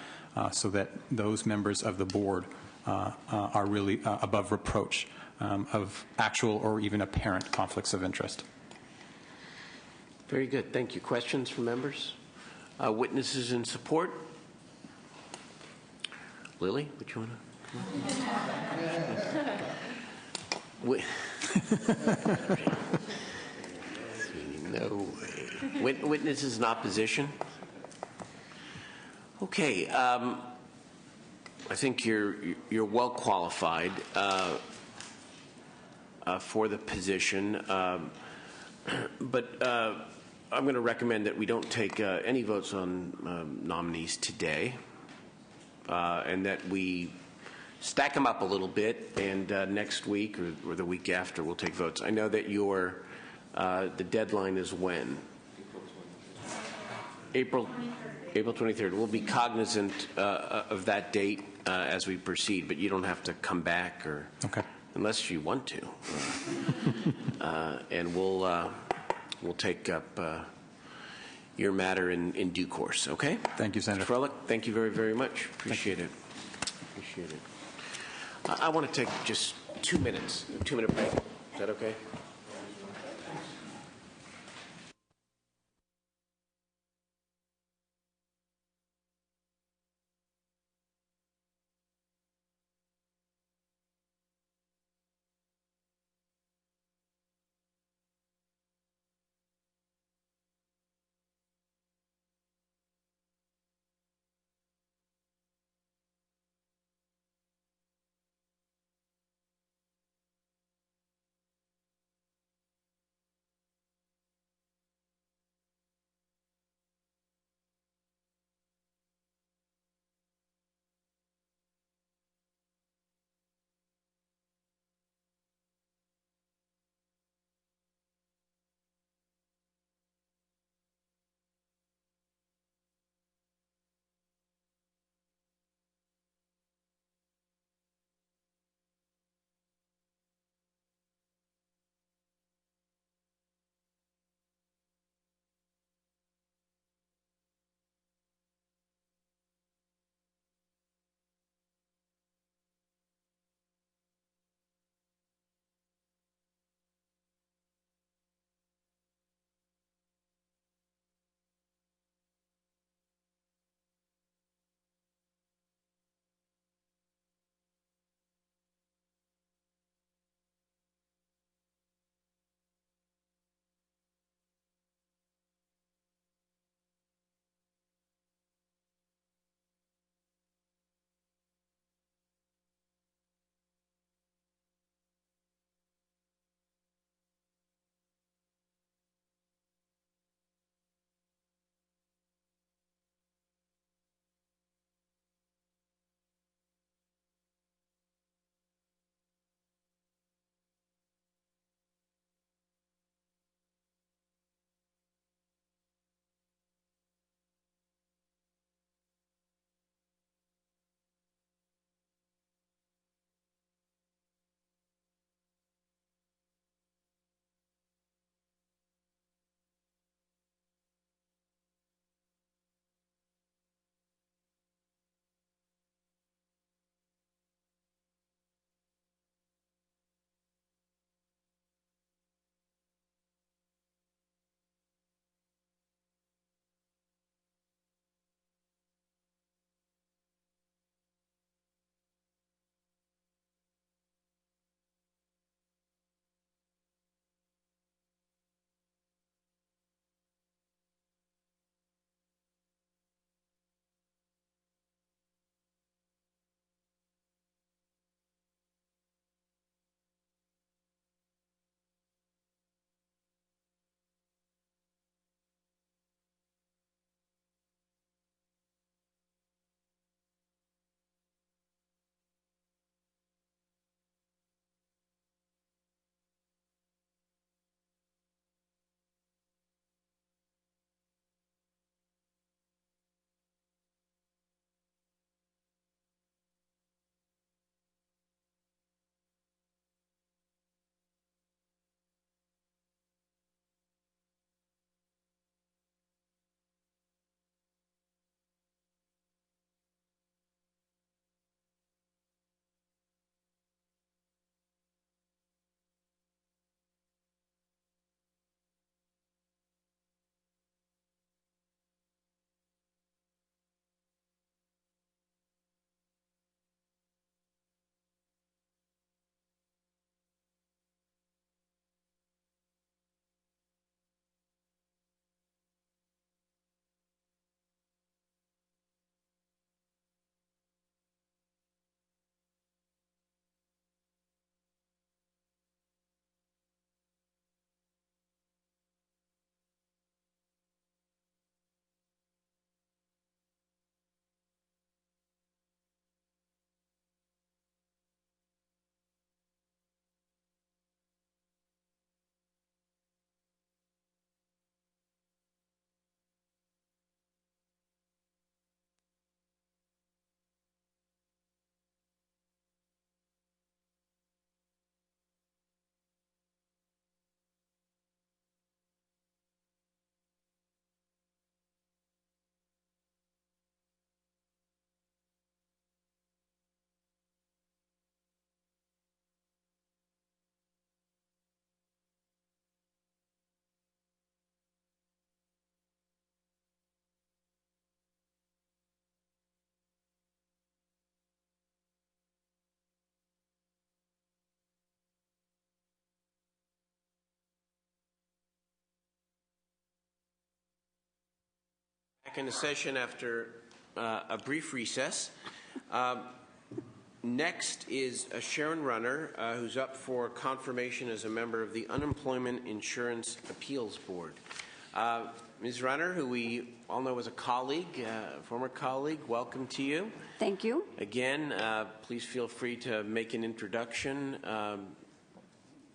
so that those members of the board are really above reproach of actual or even apparent conflicts of interest. Very good. Thank you. Questions from members? Witnesses in support? Lily, would you want to? No way. Witnesses in opposition? Okay. I think you're well qualified for the position, but I'm going to recommend that we don't take any votes on nominees today, and that we stack them up a little bit, and next week or the week after we'll take votes. I know that the deadline is when? April 23rd. We'll be cognizant of that date as we proceed, but you don't have to come back unless you want to. And we'll take up your matter in due course, okay? Thank you, Senator. Mr. Froelich, thank you very, very much. Appreciate it. Appreciate it. I want to take just 2 minutes, a 2-minute break. Is that okay? back into session after a brief recess. Next is Sharon Runner, who's up for confirmation as a member of the Unemployment Insurance Appeals Board. Ms. Runner, who we all know as a colleague, former colleague, welcome to you. Thank you. Again, please feel free to make an introduction.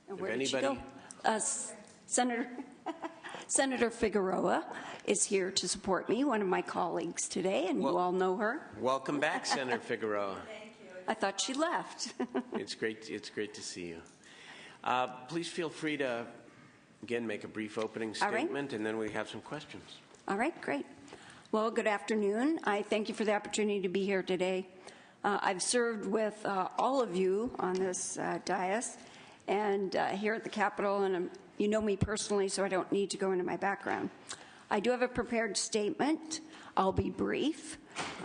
Where did she go? Senator Figueroa is here to support me, one of my colleagues today, and you all know her. Welcome back, Senator Figueroa. Thank you. I thought she left. It's great to see you. Please feel free to, again, make a brief opening statement, and then we have some questions. All right, great. Well, good afternoon. I thank you for the opportunity to be here today. I've served with all of you on this dais and here at the Capitol, and you know me personally, so I don't need to go into my background. I do have a prepared statement. I'll be brief.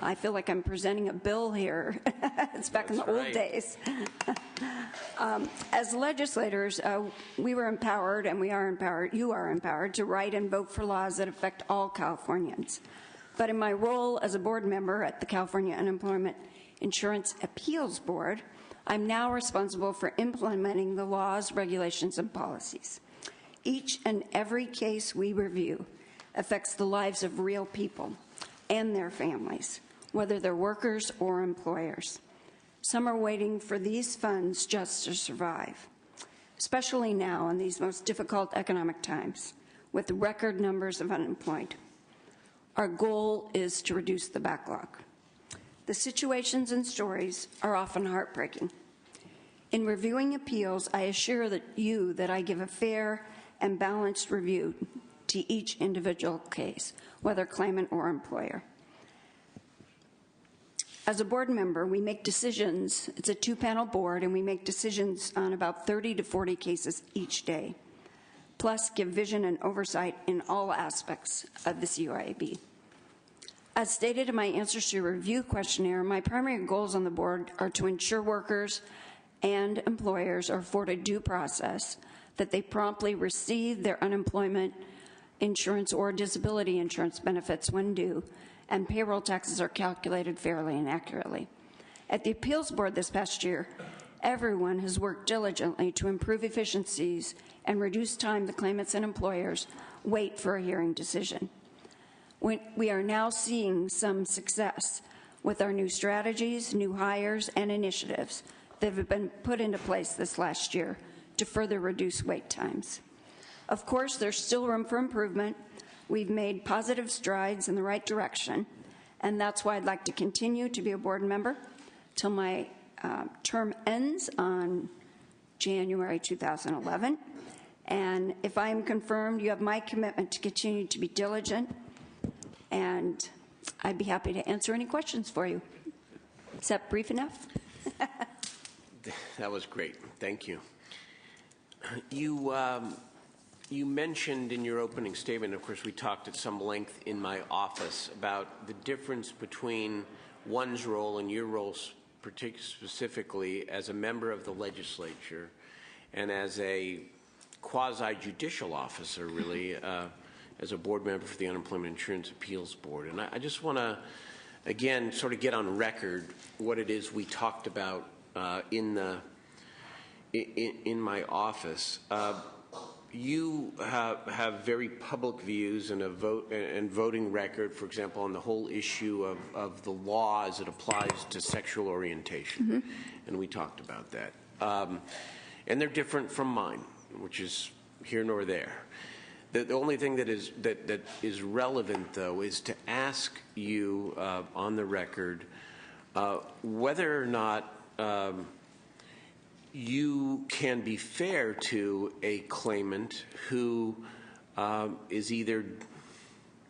I feel like I'm presenting a bill here. It's back in the old days. As legislators, we were empowered, and we are empowered, you are empowered, to write and vote for laws that affect all Californians. But in my role as a board member at the California Unemployment Insurance Appeals Board, I'm now responsible for implementing the laws, regulations, and policies. Each and every case we review affects the lives of real people and their families, whether they're workers or employers. Some are waiting for these funds just to survive, especially now in these most difficult economic times with record numbers of unemployed. Our goal is to reduce the backlog. The situations and stories are often heartbreaking. In reviewing appeals, I assure you that I give a fair and balanced review to each individual case, whether claimant or employer. As a board member, we make decisions. It's a two-panel board, and we make decisions on about 30 to 40 cases each day, plus give vision and oversight in all aspects of the CUIAB. As stated in my answers to your review questionnaire, my primary goals on the board are to ensure workers and employers are afforded due process, that they promptly receive their unemployment insurance or disability insurance benefits when due, and payroll taxes are calculated fairly and accurately. At the Appeals Board this past year, everyone has worked diligently to improve efficiencies and reduce time the claimants and employers wait for a hearing decision. We are now seeing some success with our new strategies, new hires, and initiatives that have been put into place this last year to further reduce wait times. Of course, there's still room for improvement. We've made positive strides in the right direction, and that's why I'd like to continue to be a board member till my term ends on January 2011. And if I am confirmed, you have my commitment to continue to be diligent, and I'd be happy to answer any questions for you. Is that brief enough? That was great. Thank you. You mentioned in your opening statement, of course, we talked at some length in my office about the difference between one's role and your role specifically as a member of the legislature and as a quasi-judicial officer, really, as a board member for the Unemployment Insurance Appeals Board. And I just want to, again, sort of get on record what it is we talked about in my office. You have very public views and voting record, for example, on the whole issue of the law as it applies to sexual orientation, and we talked about that. And they're different from mine, which is here nor there. The only thing that is relevant, though, is to ask you on the record whether or not you can be fair to a claimant who is either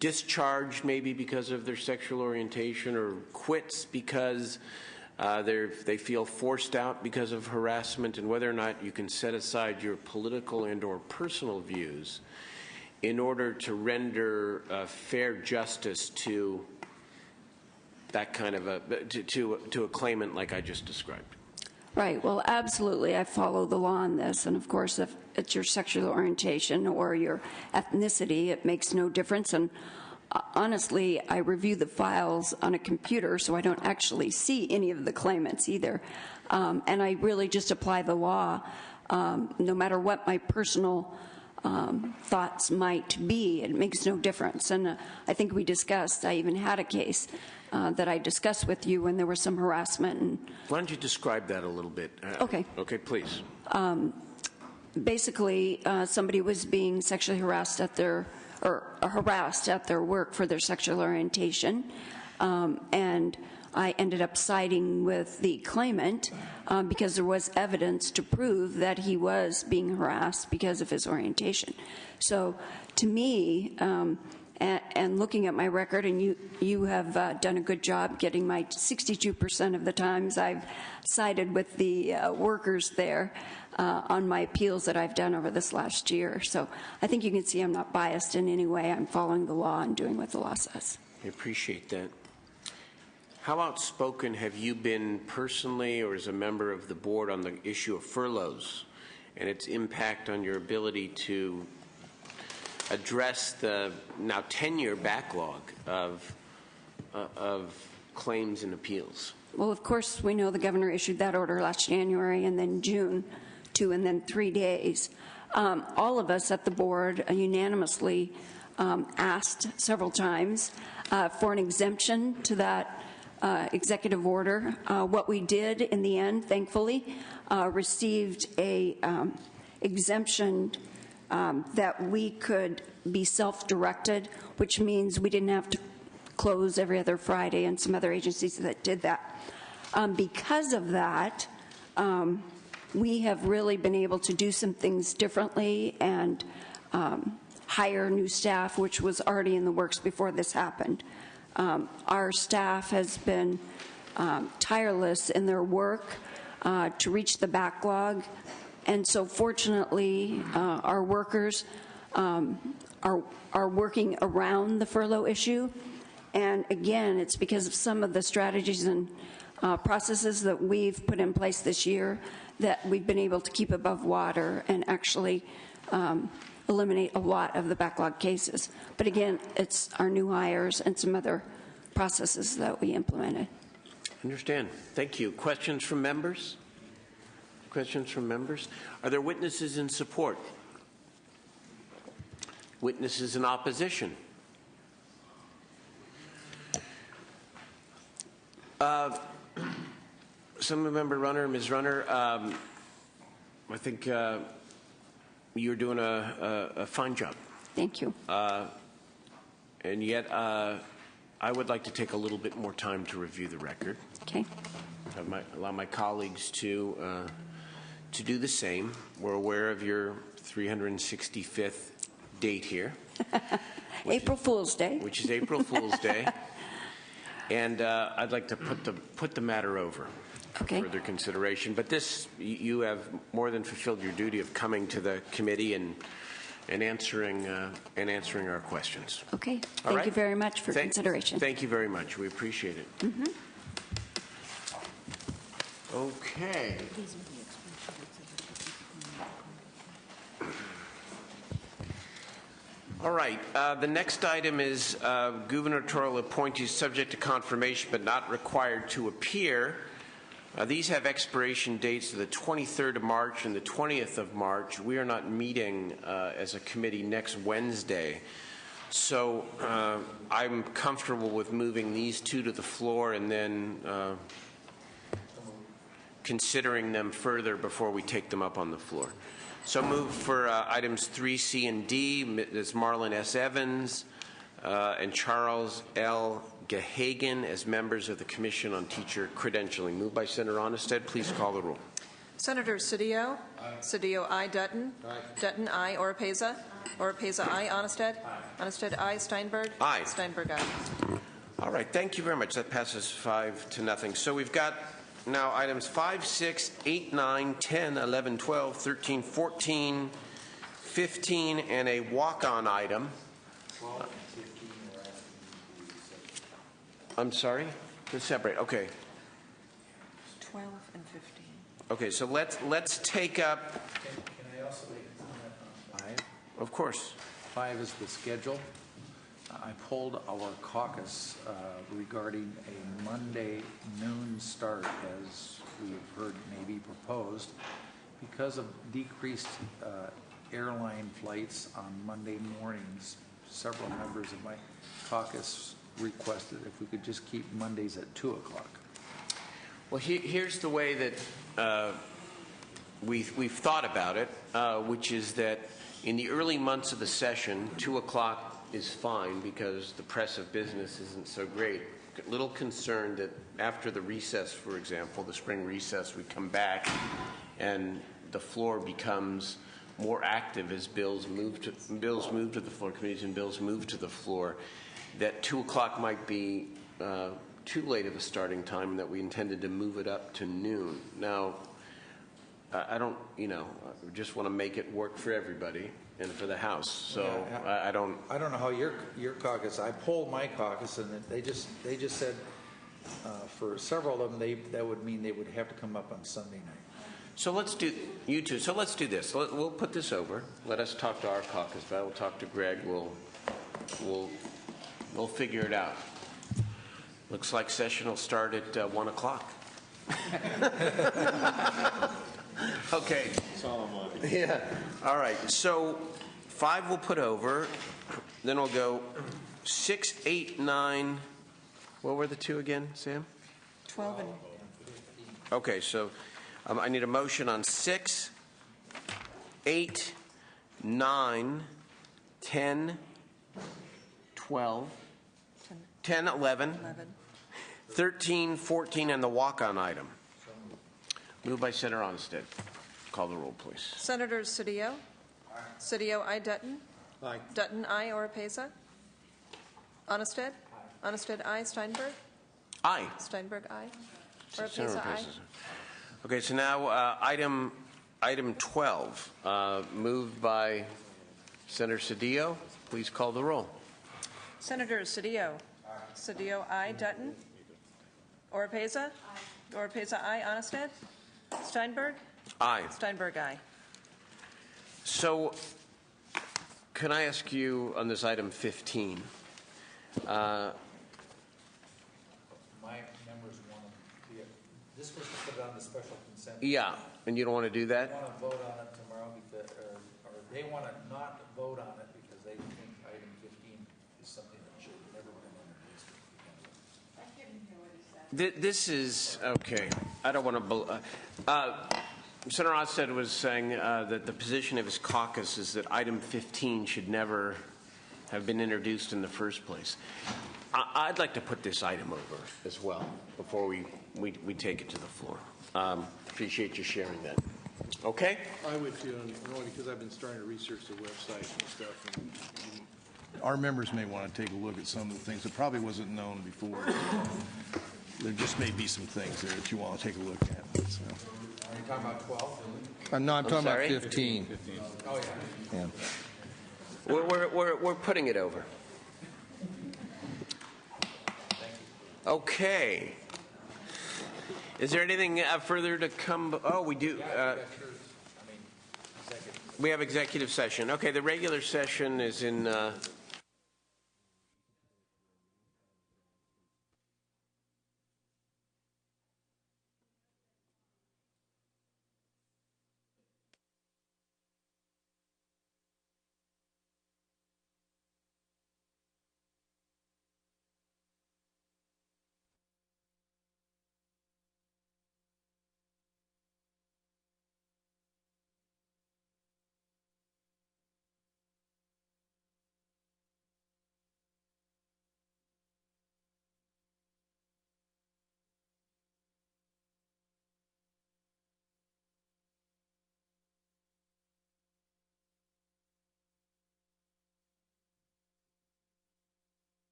discharged maybe because of their sexual orientation or quits because they feel forced out because of harassment, and whether or not you can set aside your political and or personal views in order to render fair justice to that kind of to a claimant like I just described. Right. Well, absolutely. I follow the law on this. And of course, if it's your sexual orientation or your ethnicity, it makes no difference. And honestly, I review the files on a computer, so I don't actually see any of the claimants either. And I really just apply the law, no matter what my personal thoughts might be. It makes no difference. And I think we discussed, I even had a case that I discussed with you when there was some harassment. And why don't you describe that a little bit? Okay. Okay, please. Basically, somebody was being sexually harassed at their work for their sexual orientation, and I ended up siding with the claimant because there was evidence to prove that he was being harassed because of his orientation. So to me, and looking at my record, and you have done a good job getting my 62% of the times I've sided with the workers there on my appeals that I've done over this last year. So I think you can see I'm not biased in any way. I'm following the law and doing what the law says. I appreciate that. How outspoken have you been personally or as a member of the board on the issue of furloughs and its impact on your ability to address the now 10-year backlog of claims and appeals? Well, of course, we know the governor issued that order last January, and then June 2, and then 3 days. All of us at the board unanimously asked several times for an exemption to that executive order. What we did in the end, thankfully, received a exemption that we could be self-directed, which means we didn't have to close every other Friday, and some other agencies that did that. Because of that, we have really been able to do some things differently and hire new staff, which was already in the works before this happened. Our staff has been tireless in their work to reach the backlog, and so fortunately our workers are working around the furlough issue. And again, it's because of some of the strategies and processes that we've put in place this year that we've been able to keep above water and actually eliminate a lot of the backlog cases. But again, it's our new hires and some other processes that we implemented. Understand. Thank you. Questions from members? Questions from members? Are there witnesses in support? Witnesses in opposition? Member Runner, Ms. Runner, I think you're doing a fine job. Thank you. And yet, I would like to take a little bit more time to review the record. Okay. Allow my colleagues to do the same. We're aware of your 365th date here. April Fool's Day. Which is April Fool's Day. And I'd like to put the matter over for further consideration. But this, you have more than fulfilled your duty of coming to the committee and answering our questions. Okay. Thank you very much for consideration. Thank you very much. We appreciate it. Mm-hmm. Okay. All right. The next item is gubernatorial appointees subject to confirmation but not required to appear. These have expiration dates of the 23rd of March and the 20th of March. We are not meeting as a committee next Wednesday. So I'm comfortable with moving these two to the floor and then considering them further before we take them up on the floor. So move for items 3C and D, Ms. Marlon S. Evans and Charles L. Gehagen as members of the Commission on Teacher Credentialing. Moved by Senator Onnested. Please call the roll. Senator Cedillo? Aye. Cedillo, aye. Dutton? Aye. Dutton, aye. Oropeza? Oropeza, aye. Onnested? Aye. Onnested, aye. Steinberg? Aye. Steinberg, aye. All right. Thank you very much. That passes 5-0. So we've got now items 5, 6, 8, 9, 10, 11, 12, 13, 14, 15, and a walk-on item. 12, 15, I'm sorry? They're separate. Okay. 12 and 15. Okay, so let's take up. Can I also make a comment on 5? Of course. 5 is the schedule. I polled our caucus regarding a Monday noon start, as we've heard may be proposed, because of decreased airline flights on Monday mornings. Several members of my caucus requested if we could just keep Mondays at 2 o'clock. Well, here's the way that we've thought about it, which is that in the early months of the session, 2 o'clock is fine because the press of business isn't so great. A little concerned that after the recess, for example, the spring recess, we come back and the floor becomes more active as bills move to the floor, committees and bills move to the floor, that 2 o'clock might be too late of a starting time and that we intended to move it up to noon. Now, I don't, I just want to make it work for everybody and for the House. So yeah, I don't know how your caucus. I polled my caucus, and they just said for several of them that would mean they would have to come up on Sunday night. So let's do So let's do this. We'll put this over. Let us talk to our caucus. We'll talk to Greg. We'll figure it out. Looks like session will start at 1 o'clock. Okay. Yeah. All right. So 5 we'll put over. Then we'll go 6, 8, 9. What were the 2 again, Sam? 12 and... Okay. So I need a motion on 6, 8, 9, 10, 12, 10, 11, 13, 14, and the walk-on item. Moved by Senator Onstead. Call the roll, please. Senators Cedillo? Aye. Cedillo, I. Dutton? Aye. Dutton, I. Oropeza? Onstead? Aye. Onstead, I. Steinberg? Aye. Steinberg, aye. Senator Oropeza, aye. Okay, so now item 12, moved by Senator Cedillo. Please call the roll. Senators Cedillo? Aye. Cedillo, I. Dutton? Oropeza? Aye. Oropeza, aye. Onstead? Steinberg? Aye. Steinberg, aye. So, can I ask you on this item 15? My members want to. This was to put it on the special consent. Yeah, and you don't want to do that? They want to vote on it tomorrow because, or they want to not vote on it because they think item 15 is something that should have never been introduced. I couldn't hear what he said. This is okay. I don't want to. Senator Onstead was saying that the position of his caucus is that item 15 should never have been introduced in the first place. I'd like to put this item over as well before we take it to the floor. Appreciate you sharing that. Okay? I would too, only because I've been starting to research the website and stuff. And our members may want to take a look at some of the things that probably wasn't known before. There just may be some things there that you want to take a look at. So. Are you talking about 12? No, I'm talking about 15. Oh, yeah. We're putting it over. Okay. Is there anything further to come? Oh, we do. We have executive session. Okay, the regular session is in